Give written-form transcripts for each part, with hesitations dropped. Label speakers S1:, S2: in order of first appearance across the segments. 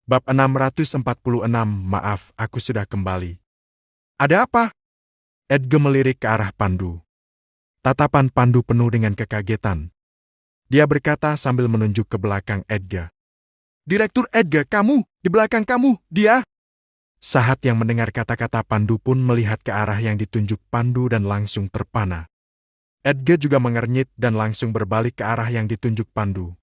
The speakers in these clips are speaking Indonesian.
S1: Bab 646, maaf, aku sudah kembali. Ada apa? Edgar melirik ke arah Pandu. Tatapan Pandu penuh dengan kekagetan. Dia berkata sambil menunjuk ke belakang Edgar. Direktur Edgar, kamu, di belakang kamu, dia. Sahat yang mendengar kata-kata Pandu pun melihat ke arah yang ditunjuk Pandu dan langsung terpana. Edgar juga mengernyit dan langsung berbalik ke arah yang ditunjuk Pandu.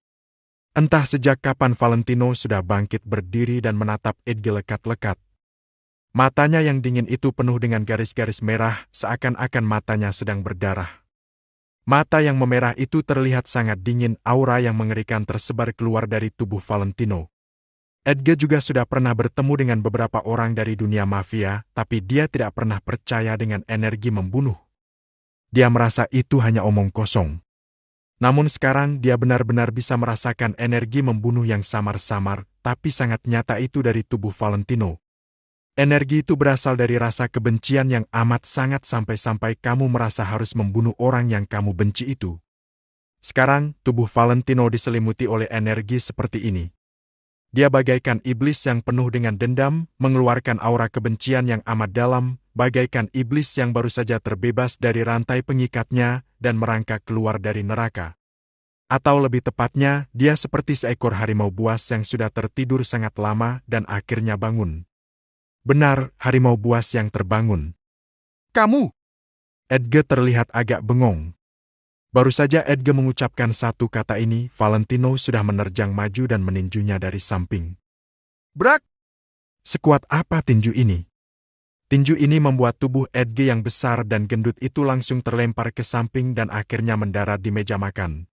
S1: Entah sejak kapan Valentino sudah bangkit berdiri dan menatap Edgar lekat-lekat. Matanya yang dingin itu penuh dengan garis-garis merah, seakan-akan matanya sedang berdarah. Mata yang memerah itu terlihat sangat dingin, aura yang mengerikan tersebar keluar dari tubuh Valentino. Edgar juga sudah pernah bertemu dengan beberapa orang dari dunia mafia, tapi dia tidak pernah percaya dengan energi membunuh. Dia merasa itu hanya omong kosong. Namun sekarang dia benar-benar bisa merasakan energi membunuh yang samar-samar, tapi sangat nyata itu dari tubuh Valentino. Energi itu berasal dari rasa kebencian yang amat sangat sampai-sampai kamu merasa harus membunuh orang yang kamu benci itu. Sekarang, tubuh Valentino diselimuti oleh energi seperti ini. Dia bagaikan iblis yang penuh dengan dendam, mengeluarkan aura kebencian yang amat dalam, bagaikan iblis yang baru saja terbebas dari rantai pengikatnya dan merangkak keluar dari neraka. Atau lebih tepatnya, dia seperti seekor harimau buas yang sudah tertidur sangat lama dan akhirnya bangun. Benar, harimau buas yang terbangun. Kamu! Edgar terlihat agak bengong. Baru saja Edgar mengucapkan satu kata ini, Valentino sudah menerjang maju dan meninjunya dari samping. Brak! Sekuat apa tinju ini? Tinju ini membuat tubuh Edgar yang besar dan gendut itu langsung terlempar ke samping dan akhirnya mendarat di meja makan.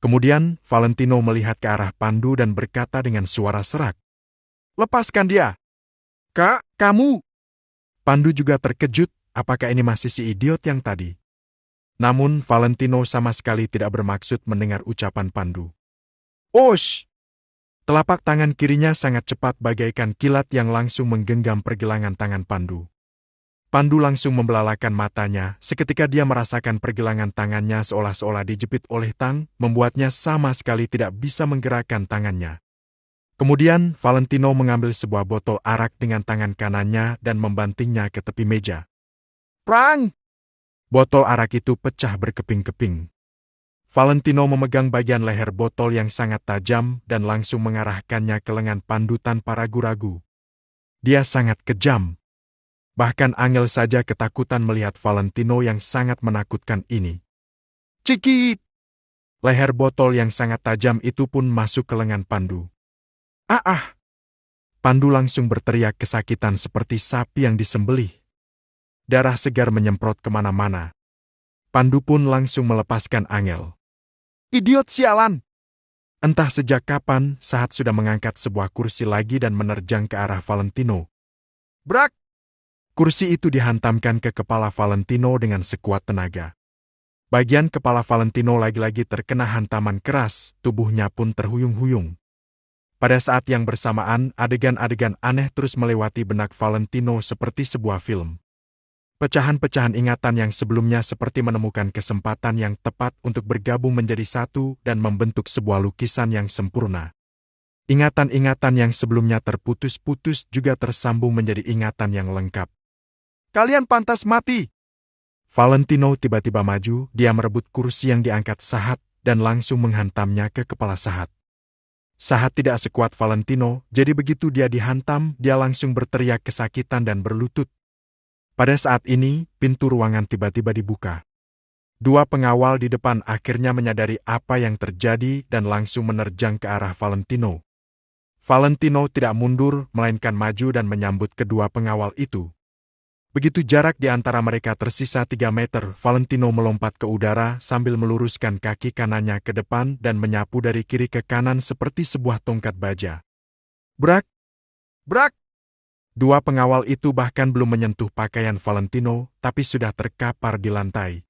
S1: Kemudian, Valentino melihat ke arah Pandu dan berkata dengan suara serak. Lepaskan dia! Kak, kamu! Pandu juga terkejut, apakah ini masih si idiot yang tadi? Namun, Valentino sama sekali tidak bermaksud mendengar ucapan Pandu. Osh! Telapak tangan kirinya sangat cepat bagaikan kilat yang langsung menggenggam pergelangan tangan Pandu. Pandu langsung membelalakan matanya, seketika dia merasakan pergelangan tangannya seolah-olah dijepit oleh tang, membuatnya sama sekali tidak bisa menggerakkan tangannya. Kemudian, Valentino mengambil sebuah botol arak dengan tangan kanannya dan membantingnya ke tepi meja. Prang! Botol arak itu pecah berkeping-keping. Valentino memegang bagian leher botol yang sangat tajam dan langsung mengarahkannya ke lengan Pandu tanpa ragu-ragu. Dia sangat kejam. Bahkan Angel saja ketakutan melihat Valentino yang sangat menakutkan ini. Cikit! Leher botol yang sangat tajam itu pun masuk ke lengan Pandu. Ah! Pandu langsung berteriak kesakitan seperti sapi yang disembelih. Darah segar menyemprot kemana-mana. Pandu pun langsung melepaskan Angel. Idiot sialan! Entah sejak kapan, Sahat sudah mengangkat sebuah kursi lagi dan menerjang ke arah Valentino. Brak! Kursi itu dihantamkan ke kepala Valentino dengan sekuat tenaga. Bagian kepala Valentino lagi-lagi terkena hantaman keras, tubuhnya pun terhuyung-huyung. Pada saat yang bersamaan, adegan-adegan aneh terus melewati benak Valentino seperti sebuah film. Pecahan-pecahan ingatan yang sebelumnya seperti menemukan kesempatan yang tepat untuk bergabung menjadi satu dan membentuk sebuah lukisan yang sempurna. Ingatan-ingatan yang sebelumnya terputus-putus juga tersambung menjadi ingatan yang lengkap. Kalian pantas mati! Valentino tiba-tiba maju, dia merebut kursi yang diangkat Sahat dan langsung menghantamnya ke kepala Sahat. Sahat tidak sekuat Valentino, jadi begitu dia dihantam, dia langsung berteriak kesakitan dan berlutut. Pada saat ini, pintu ruangan tiba-tiba dibuka. Dua pengawal di depan akhirnya menyadari apa yang terjadi dan langsung menerjang ke arah Valentino. Valentino tidak mundur, melainkan maju dan menyambut kedua pengawal itu. Begitu jarak di antara mereka tersisa 3 meter, Valentino melompat ke udara sambil meluruskan kaki kanannya ke depan dan menyapu dari kiri ke kanan seperti sebuah tongkat baja. Brak! Brak! Dua pengawal itu bahkan belum menyentuh pakaian Valentino, tapi sudah terkapar di lantai.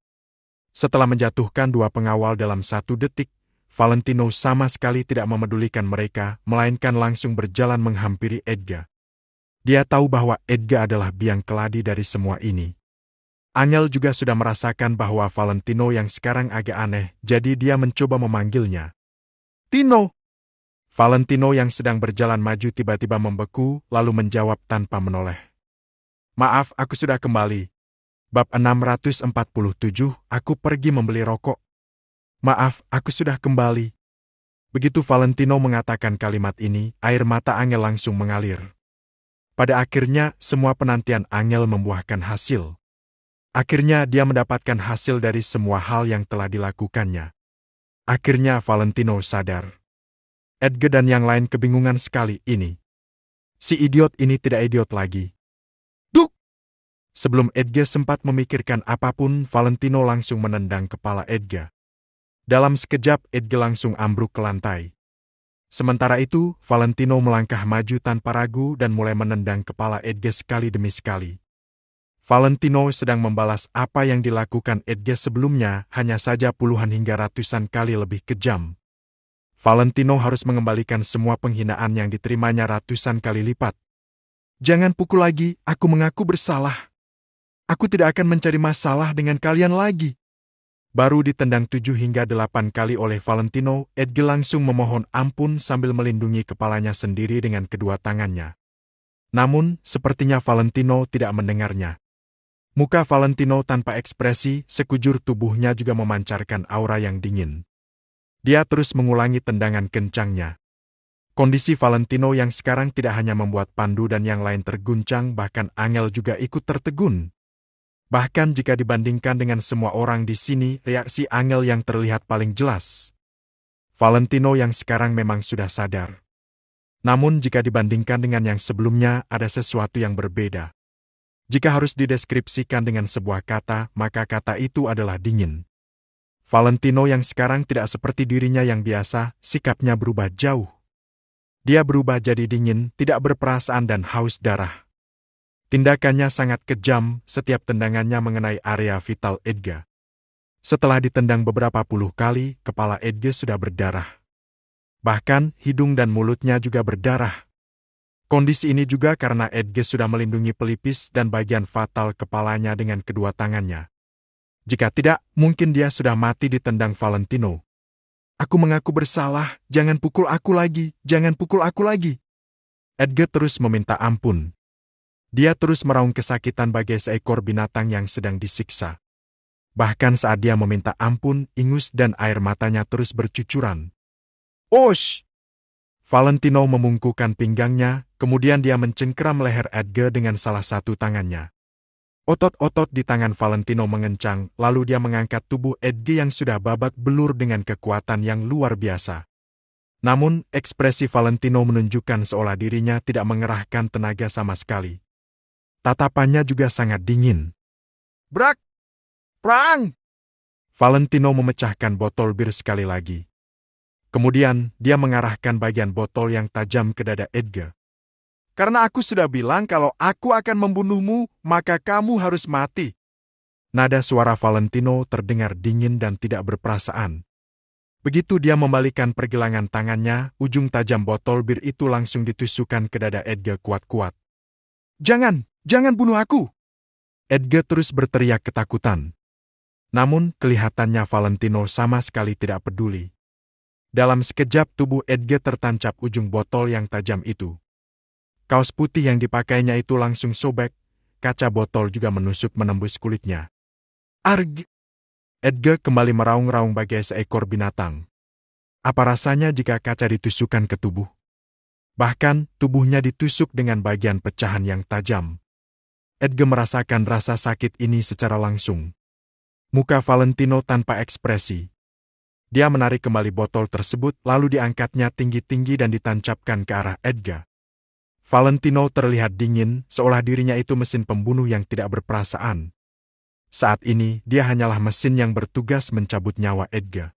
S1: Setelah menjatuhkan dua pengawal dalam 1 detik, Valentino sama sekali tidak memedulikan mereka, melainkan langsung berjalan menghampiri Edgar. Dia tahu bahwa Edgar adalah biang keladi dari semua ini. Angel juga sudah merasakan bahwa Valentino yang sekarang agak aneh, jadi dia mencoba memanggilnya. Tino! Valentino yang sedang berjalan maju tiba-tiba membeku, lalu menjawab tanpa menoleh. Maaf, aku sudah kembali. Bab 647, aku pergi membeli rokok. Maaf, aku sudah kembali. Begitu Valentino mengatakan kalimat ini, air mata Angel langsung mengalir. Pada akhirnya, semua penantian Angel membuahkan hasil. Akhirnya dia mendapatkan hasil dari semua hal yang telah dilakukannya. Akhirnya Valentino sadar. Edgar dan yang lain kebingungan sekali ini. Si idiot ini tidak idiot lagi. Duk! Sebelum Edgar sempat memikirkan apapun, Valentino langsung menendang kepala Edgar. Dalam sekejap, Edgar langsung ambruk ke lantai. Sementara itu, Valentino melangkah maju tanpa ragu dan mulai menendang kepala Edgar sekali demi sekali. Valentino sedang membalas apa yang dilakukan Edgar sebelumnya, hanya saja puluhan hingga ratusan kali lebih kejam. Valentino harus mengembalikan semua penghinaan yang diterimanya ratusan kali lipat. Jangan pukul lagi, aku mengaku bersalah. Aku tidak akan mencari masalah dengan kalian lagi. Baru ditendang 7 hingga 8 kali oleh Valentino, Edgar langsung memohon ampun sambil melindungi kepalanya sendiri dengan kedua tangannya. Namun, sepertinya Valentino tidak mendengarnya. Muka Valentino tanpa ekspresi, sekujur tubuhnya juga memancarkan aura yang dingin. Dia terus mengulangi tendangan kencangnya. Kondisi Valentino yang sekarang tidak hanya membuat Pandu dan yang lain terguncang, bahkan Angel juga ikut tertegun. Bahkan jika dibandingkan dengan semua orang di sini, reaksi Angel yang terlihat paling jelas. Valentino yang sekarang memang sudah sadar. Namun jika dibandingkan dengan yang sebelumnya, ada sesuatu yang berbeda. Jika harus dideskripsikan dengan sebuah kata, maka kata itu adalah dingin. Valentino yang sekarang tidak seperti dirinya yang biasa, sikapnya berubah jauh. Dia berubah jadi dingin, tidak berperasaan dan haus darah. Tindakannya sangat kejam, setiap tendangannya mengenai area vital Edgar. Setelah ditendang beberapa puluh kali, kepala Edgar sudah berdarah. Bahkan, hidung dan mulutnya juga berdarah. Kondisi ini juga karena Edgar sudah melindungi pelipis dan bagian fatal kepalanya dengan kedua tangannya. Jika tidak, mungkin dia sudah mati ditendang Valentino. Aku mengaku bersalah, jangan pukul aku lagi, jangan pukul aku lagi. Edgar terus meminta ampun. Dia terus meraung kesakitan bagai seekor binatang yang sedang disiksa. Bahkan saat dia meminta ampun, ingus dan air matanya terus bercucuran. Osh! Valentino memungkukan pinggangnya, kemudian dia mencengkeram leher Edgar dengan salah satu tangannya. Otot-otot di tangan Valentino mengencang, lalu dia mengangkat tubuh Edgar yang sudah babak belur dengan kekuatan yang luar biasa. Namun, ekspresi Valentino menunjukkan seolah dirinya tidak mengerahkan tenaga sama sekali. Tatapannya juga sangat dingin. Brak! Prang! Valentino memecahkan botol bir sekali lagi. Kemudian, dia mengarahkan bagian botol yang tajam ke dada Edgar. Karena aku sudah bilang kalau aku akan membunuhmu, maka kamu harus mati. Nada suara Valentino terdengar dingin dan tidak berperasaan. Begitu dia membalikan pergelangan tangannya, ujung tajam botol bir itu langsung ditusukkan ke dada Edgar kuat-kuat. Jangan! Jangan bunuh aku! Edgar terus berteriak ketakutan. Namun, kelihatannya Valentino sama sekali tidak peduli. Dalam sekejap tubuh Edgar tertancap ujung botol yang tajam itu. Kaos putih yang dipakainya itu langsung sobek, kaca botol juga menusuk menembus kulitnya. Arg! Edgar kembali meraung-raung bagai seekor binatang. Apa rasanya jika kaca ditusukkan ke tubuh? Bahkan, tubuhnya ditusuk dengan bagian pecahan yang tajam. Edgar merasakan rasa sakit ini secara langsung. Muka Valentino tanpa ekspresi. Dia menarik kembali botol tersebut, lalu diangkatnya tinggi-tinggi dan ditancapkan ke arah Edgar. Valentino terlihat dingin, seolah dirinya itu mesin pembunuh yang tidak berperasaan. Saat ini, dia hanyalah mesin yang bertugas mencabut nyawa Edgar.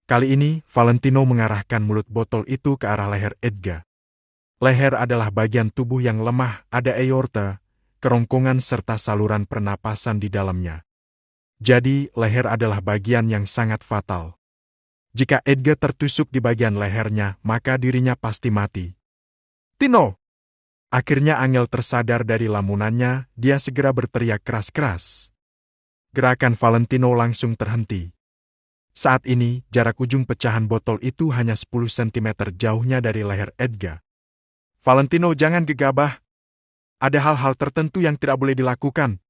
S1: Kali ini, Valentino mengarahkan mulut botol itu ke arah leher Edgar. Leher adalah bagian tubuh yang lemah, ada aorta, kerongkongan serta saluran pernapasan di dalamnya. Jadi, leher adalah bagian yang sangat fatal. Jika Edgar tertusuk di bagian lehernya, maka dirinya pasti mati. Tino! Akhirnya Angel tersadar dari lamunannya, dia segera berteriak keras-keras. Gerakan Valentino langsung terhenti. Saat ini, jarak ujung pecahan botol itu hanya 10 cm jauhnya dari leher Edgar. Valentino, jangan gegabah. Ada hal-hal tertentu yang tidak boleh dilakukan,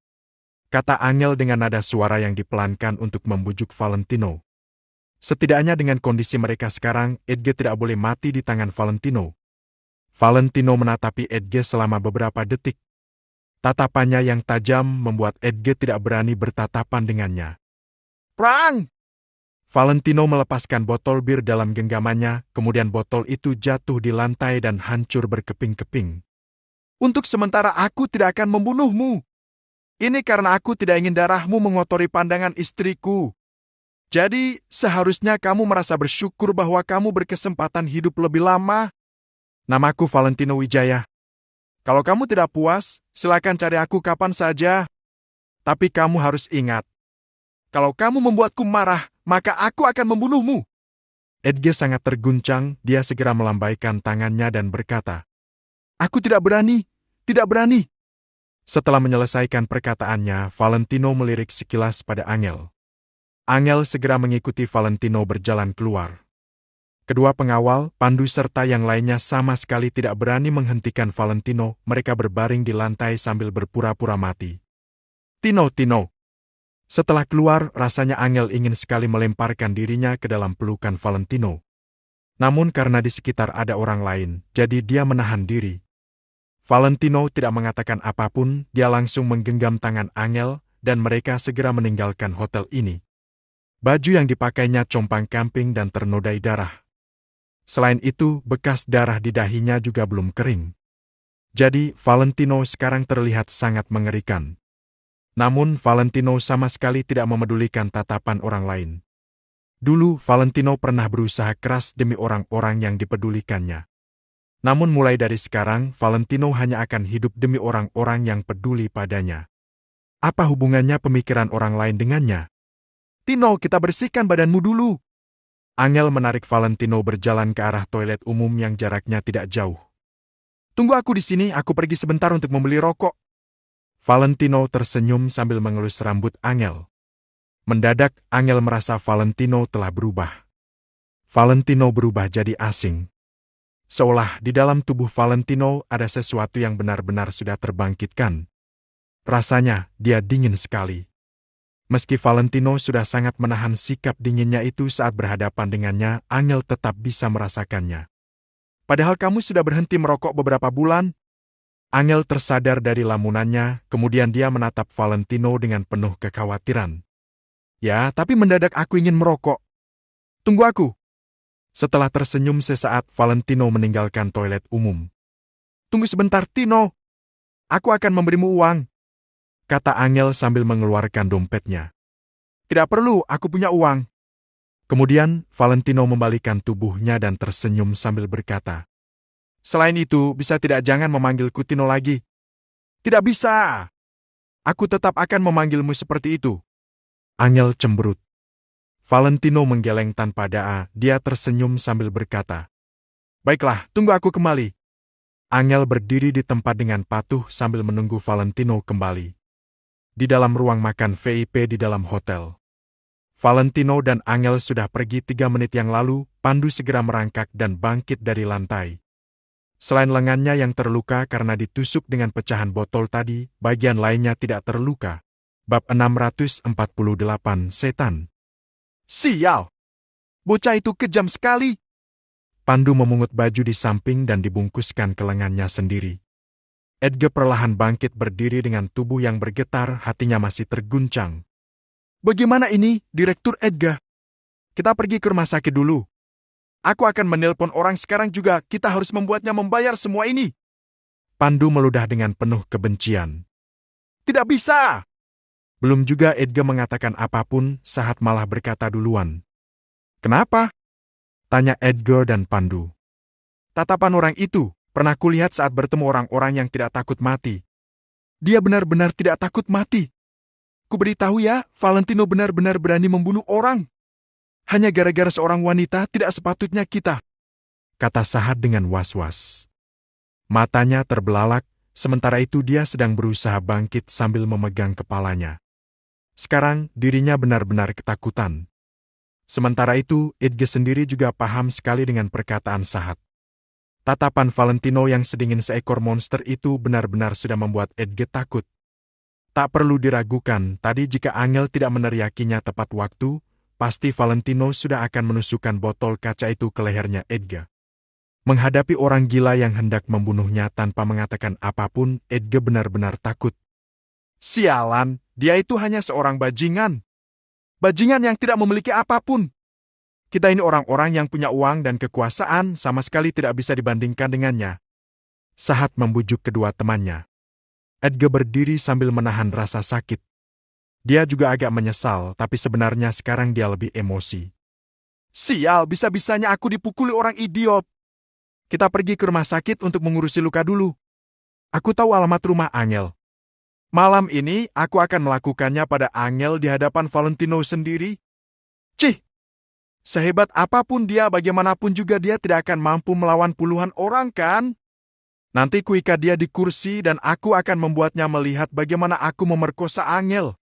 S1: kata Angel dengan nada suara yang dipelankan untuk membujuk Valentino. Setidaknya dengan kondisi mereka sekarang, Edgar tidak boleh mati di tangan Valentino. Valentino menatapi Edgar selama beberapa detik. Tatapannya yang tajam membuat Edgar tidak berani bertatapan dengannya. Perang! Valentino melepaskan botol bir dalam genggamannya, kemudian botol itu jatuh di lantai dan hancur berkeping-keping. Untuk sementara aku tidak akan membunuhmu. Ini karena aku tidak ingin darahmu mengotori pandangan istriku. Jadi, seharusnya kamu merasa bersyukur bahwa kamu berkesempatan hidup lebih lama. Namaku Valentino Wijaya. Kalau kamu tidak puas, silakan cari aku kapan saja. Tapi kamu harus ingat, kalau kamu membuatku marah, maka aku akan membunuhmu. Edgar sangat terguncang, dia segera melambaikan tangannya dan berkata, aku tidak berani, tidak berani. Setelah menyelesaikan perkataannya, Valentino melirik sekilas pada Angel. Angel segera mengikuti Valentino berjalan keluar. Kedua pengawal, Pandu serta yang lainnya sama sekali tidak berani menghentikan Valentino, mereka berbaring di lantai sambil berpura-pura mati. Tino. Setelah keluar, rasanya Angel ingin sekali melemparkan dirinya ke dalam pelukan Valentino. Namun karena di sekitar ada orang lain, jadi dia menahan diri. Valentino tidak mengatakan apapun, dia langsung menggenggam tangan Angel, dan mereka segera meninggalkan hotel ini. Baju yang dipakainya compang-camping dan ternodai darah. Selain itu, bekas darah di dahinya juga belum kering. Jadi, Valentino sekarang terlihat sangat mengerikan. Namun, Valentino sama sekali tidak memedulikan tatapan orang lain. Dulu, Valentino pernah berusaha keras demi orang-orang yang dipedulikannya. Namun mulai dari sekarang, Valentino hanya akan hidup demi orang-orang yang peduli padanya. Apa hubungannya pemikiran orang lain dengannya? Tino, kita bersihkan badanmu dulu. Angel menarik Valentino berjalan ke arah toilet umum yang jaraknya tidak jauh. Tunggu aku di sini, aku pergi sebentar untuk membeli rokok. Valentino tersenyum sambil mengelus rambut Angel. Mendadak, Angel merasa Valentino telah berubah. Valentino berubah jadi asing. Seolah di dalam tubuh Valentino ada sesuatu yang benar-benar sudah terbangkitkan. Rasanya, dia dingin sekali. Meski Valentino sudah sangat menahan sikap dinginnya itu saat berhadapan dengannya, Angel tetap bisa merasakannya. Padahal kamu sudah berhenti merokok beberapa bulan. Angel tersadar dari lamunannya, kemudian dia menatap Valentino dengan penuh kekhawatiran. Ya, tapi mendadak aku ingin merokok. Tunggu aku. Setelah tersenyum sesaat, Valentino meninggalkan toilet umum. Tunggu sebentar, Tino. Aku akan memberimu uang, kata Angel sambil mengeluarkan dompetnya. Tidak perlu, aku punya uang. Kemudian, Valentino membalikkan tubuhnya dan tersenyum sambil berkata, selain itu, bisa tidak jangan memanggilku Tino lagi? Tidak bisa. Aku tetap akan memanggilmu seperti itu. Angel cemberut. Valentino menggeleng tanpa daa, dia tersenyum sambil berkata, baiklah, tunggu aku kembali. Angel berdiri di tempat dengan patuh sambil menunggu Valentino kembali. Di dalam ruang makan VIP di dalam hotel. Valentino dan Angel sudah pergi 3 menit yang lalu, Pandu segera merangkak dan bangkit dari lantai. Selain lengannya yang terluka karena ditusuk dengan pecahan botol tadi, bagian lainnya tidak terluka. Bab 648 Setan. Sial! Bocah itu kejam sekali! Pandu memungut baju di samping dan dibungkuskan ke lengannya sendiri. Edgar perlahan bangkit berdiri dengan tubuh yang bergetar, hatinya masih terguncang. Bagaimana ini, Direktur Edgar? Kita pergi ke rumah sakit dulu. Aku akan menelpon orang sekarang juga, kita harus membuatnya membayar semua ini. Pandu meludah dengan penuh kebencian. Tidak bisa! Belum juga Edgar mengatakan apapun, Sahat malah berkata duluan. Kenapa? Tanya Edgar dan Pandu. Tatapan orang itu, pernah kulihat saat bertemu orang-orang yang tidak takut mati. Dia benar-benar tidak takut mati. Kuberitahu ya, Valentino benar-benar berani membunuh orang. Hanya gara-gara seorang wanita tidak sepatutnya kita, kata Sahat dengan was-was. Matanya terbelalak, sementara itu dia sedang berusaha bangkit sambil memegang kepalanya. Sekarang dirinya benar-benar ketakutan. Sementara itu, Edge sendiri juga paham sekali dengan perkataan Sahat. Tatapan Valentino yang sedingin seekor monster itu benar-benar sudah membuat Edge takut. Tak perlu diragukan, tadi jika Angel tidak meneriakinya tepat waktu, pasti Valentino sudah akan menusukkan botol kaca itu ke lehernya Edge. Menghadapi orang gila yang hendak membunuhnya tanpa mengatakan apapun, Edge benar-benar takut. Sialan, dia itu hanya seorang bajingan. Bajingan yang tidak memiliki apapun. Kita ini orang-orang yang punya uang dan kekuasaan sama sekali tidak bisa dibandingkan dengannya. Sahat membujuk kedua temannya. Edge berdiri sambil menahan rasa sakit. Dia juga agak menyesal, tapi sebenarnya sekarang dia lebih emosi. Sial, bisa-bisanya aku dipukuli orang idiot. Kita pergi ke rumah sakit untuk mengurusi luka dulu. Aku tahu alamat rumah Angel. Malam ini, aku akan melakukannya pada Angel di hadapan Valentino sendiri. Cih! Sehebat apapun dia, bagaimanapun juga dia tidak akan mampu melawan puluhan orang, kan? Nanti kuikat dia di kursi dan aku akan membuatnya melihat bagaimana aku memerkosa Angel.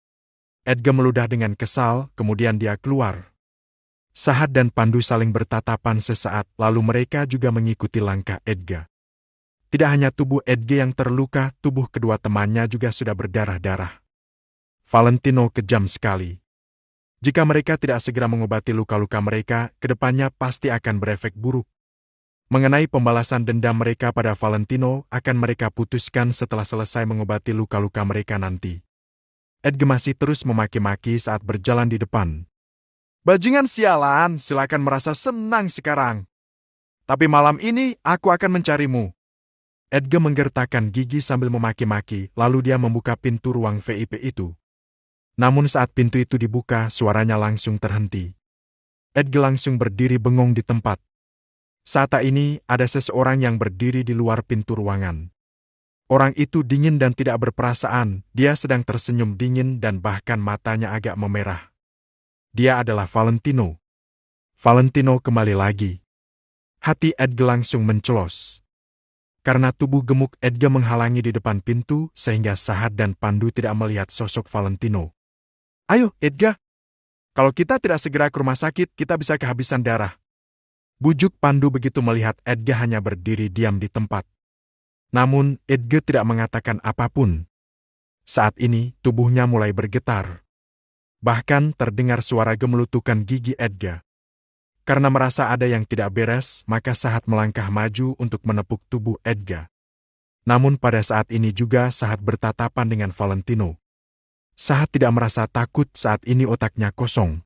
S1: Edge meludah dengan kesal, kemudian dia keluar. Sahat dan Pandu saling bertatapan sesaat, lalu mereka juga mengikuti langkah Edge. Tidak hanya tubuh Edge yang terluka, tubuh kedua temannya juga sudah berdarah-darah. Valentino kejam sekali. Jika mereka tidak segera mengobati luka-luka mereka, kedepannya pasti akan berefek buruk. Mengenai pembalasan dendam mereka pada Valentino, akan mereka putuskan setelah selesai mengobati luka-luka mereka nanti. Edge masih terus memaki-maki saat berjalan di depan. Bajingan sialan, silakan merasa senang sekarang. Tapi malam ini, aku akan mencarimu. Edge menggertakkan gigi sambil memaki-maki, lalu dia membuka pintu ruang VIP itu. Namun saat pintu itu dibuka, suaranya langsung terhenti. Edge langsung berdiri bengong di tempat. Saat ini, ada seseorang yang berdiri di luar pintu ruangan. Orang itu dingin dan tidak berperasaan, dia sedang tersenyum dingin dan bahkan matanya agak memerah. Dia adalah Valentino. Valentino kembali lagi. Hati Edge langsung mencelos. Karena tubuh gemuk Edge menghalangi di depan pintu, sehingga Sahat dan Pandu tidak melihat sosok Valentino. Ayo, Edge. Kalau kita tidak segera ke rumah sakit, kita bisa kehabisan darah. Bujuk Pandu begitu melihat Edge hanya berdiri diam di tempat. Namun, Edge tidak mengatakan apapun. Saat ini, tubuhnya mulai bergetar. Bahkan terdengar suara gemelutukan gigi Edge. Karena merasa ada yang tidak beres, maka Sahat melangkah maju untuk menepuk tubuh Edge. Namun pada saat ini juga Sahat bertatapan dengan Valentino. Sahat tidak merasa takut saat ini otaknya kosong.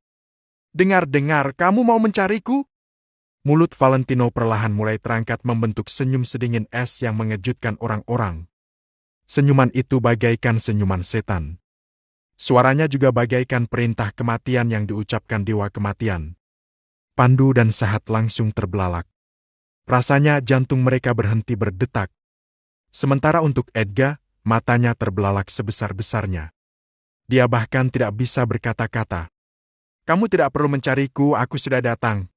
S1: Dengar-dengar, kamu mau mencariku? Mulut Valentino perlahan mulai terangkat membentuk senyum sedingin es yang mengejutkan orang-orang. Senyuman itu bagaikan senyuman setan. Suaranya juga bagaikan perintah kematian yang diucapkan dewa kematian. Pandu dan Sahat langsung terbelalak. Rasanya jantung mereka berhenti berdetak. Sementara untuk Edge, matanya terbelalak sebesar-besarnya. Dia bahkan tidak bisa berkata-kata. Kamu tidak perlu mencariku, aku sudah datang.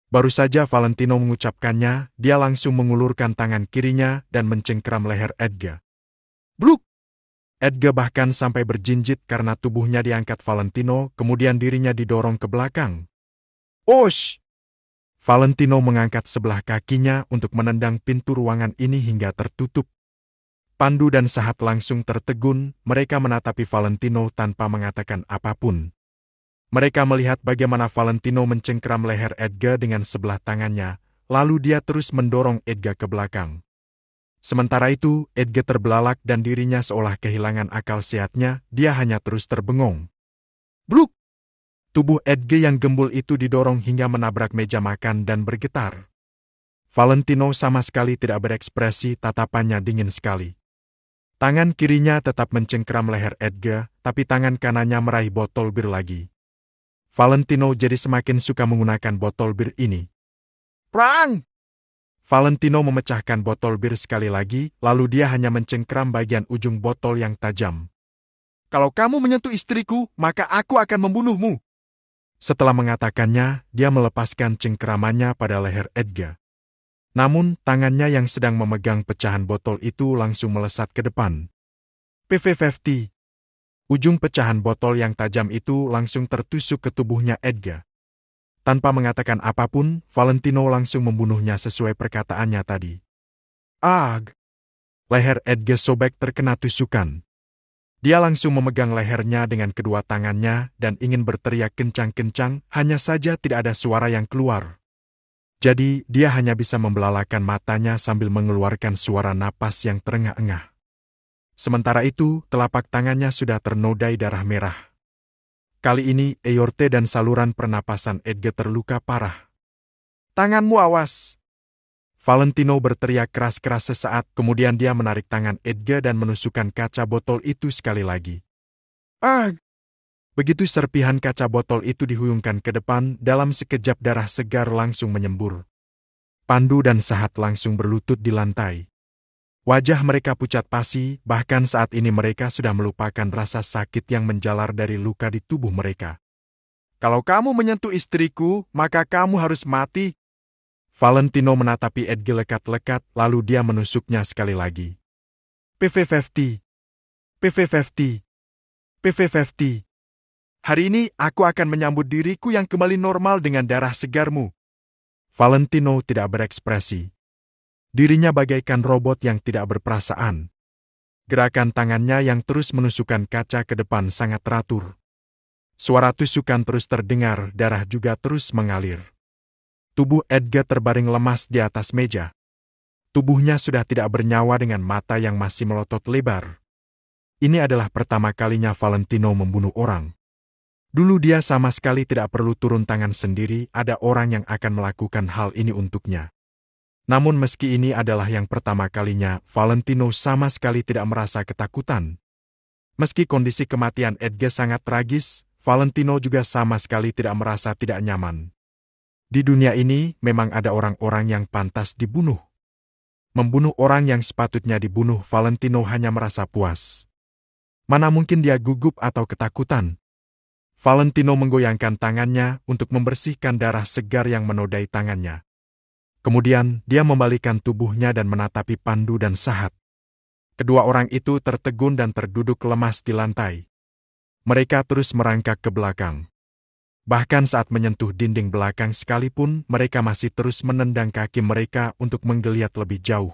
S1: Baru saja Valentino mengucapkannya, dia langsung mengulurkan tangan kirinya dan mencengkeram leher Edge. Bluk! Edge bahkan sampai berjinjit karena tubuhnya diangkat Valentino, kemudian dirinya didorong ke belakang. Osh! Valentino mengangkat sebelah kakinya untuk menendang pintu ruangan ini hingga tertutup. Pandu dan Sahat langsung tertegun, mereka menatapi Valentino tanpa mengatakan apapun. Mereka melihat bagaimana Valentino mencengkeram leher Edge dengan sebelah tangannya, lalu dia terus mendorong Edge ke belakang. Sementara itu, Edge terbelalak dan dirinya seolah kehilangan akal sehatnya, dia hanya terus terbengong. Bluk! Tubuh Edge yang gembul itu didorong hingga menabrak meja makan dan bergetar. Valentino sama sekali tidak berekspresi, tatapannya dingin sekali. Tangan kirinya tetap mencengkeram leher Edge, tapi tangan kanannya meraih botol bir lagi. Valentino jadi semakin suka menggunakan botol bir ini. Prang! Valentino memecahkan botol bir sekali lagi, lalu dia hanya mencengkeram bagian ujung botol yang tajam. Kalau kamu menyentuh istriku, maka aku akan membunuhmu. Setelah mengatakannya, dia melepaskan cengkeramannya pada leher Edge. Namun, tangannya yang sedang memegang pecahan botol itu langsung melesat ke depan. PV50. Ujung pecahan botol yang tajam itu langsung tertusuk ke tubuhnya Edge. Tanpa mengatakan apapun, Valentino langsung membunuhnya sesuai perkataannya tadi. Ag! Leher Edgar sobek terkena tusukan. Dia langsung memegang lehernya dengan kedua tangannya dan ingin berteriak kencang-kencang, hanya saja tidak ada suara yang keluar. Jadi, dia hanya bisa membelalakan matanya sambil mengeluarkan suara napas yang terengah-engah. Sementara itu, telapak tangannya sudah ternodai darah merah. Kali ini, aorta dan saluran pernapasan Edgar terluka parah. Tanganmu awas! Valentino berteriak keras-keras sesaat, kemudian dia menarik tangan Edgar dan menusukkan kaca botol itu sekali lagi. Ah! Begitu serpihan kaca botol itu dihuyungkan ke depan, dalam sekejap darah segar langsung menyembur. Pandu dan Sahat langsung berlutut di lantai. Wajah mereka pucat pasi, bahkan saat ini mereka sudah melupakan rasa sakit yang menjalar dari luka di tubuh mereka. Kalau kamu menyentuh istriku, maka kamu harus mati. Valentino menatapi Edgar lekat-lekat, lalu dia menusuknya sekali lagi. PV50. PV50. PV50. Hari ini aku akan menyambut diriku yang kembali normal dengan darah segarmu. Valentino tidak berekspresi. Dirinya bagaikan robot yang tidak berperasaan. Gerakan tangannya yang terus menusukkan kaca ke depan sangat teratur. Suara tusukan terus terdengar, darah juga terus mengalir. Tubuh Edgar terbaring lemas di atas meja. Tubuhnya sudah tidak bernyawa dengan mata yang masih melotot lebar. Ini adalah pertama kalinya Valentino membunuh orang. Dulu dia sama sekali tidak perlu turun tangan sendiri, ada orang yang akan melakukan hal ini untuknya. Namun meski ini adalah yang pertama kalinya, Valentino sama sekali tidak merasa ketakutan. Meski kondisi kematian Edgar sangat tragis, Valentino juga sama sekali tidak merasa tidak nyaman. Di dunia ini, memang ada orang-orang yang pantas dibunuh. Membunuh orang yang sepatutnya dibunuh, Valentino hanya merasa puas. Mana mungkin dia gugup atau ketakutan. Valentino menggoyangkan tangannya untuk membersihkan darah segar yang menodai tangannya. Kemudian, dia membalikkan tubuhnya dan menatapi Pandu dan Sahat. Kedua orang itu tertegun dan terduduk lemas di lantai. Mereka terus merangkak ke belakang. Bahkan saat menyentuh dinding belakang sekalipun, mereka masih terus menendang kaki mereka untuk menggeliat lebih jauh.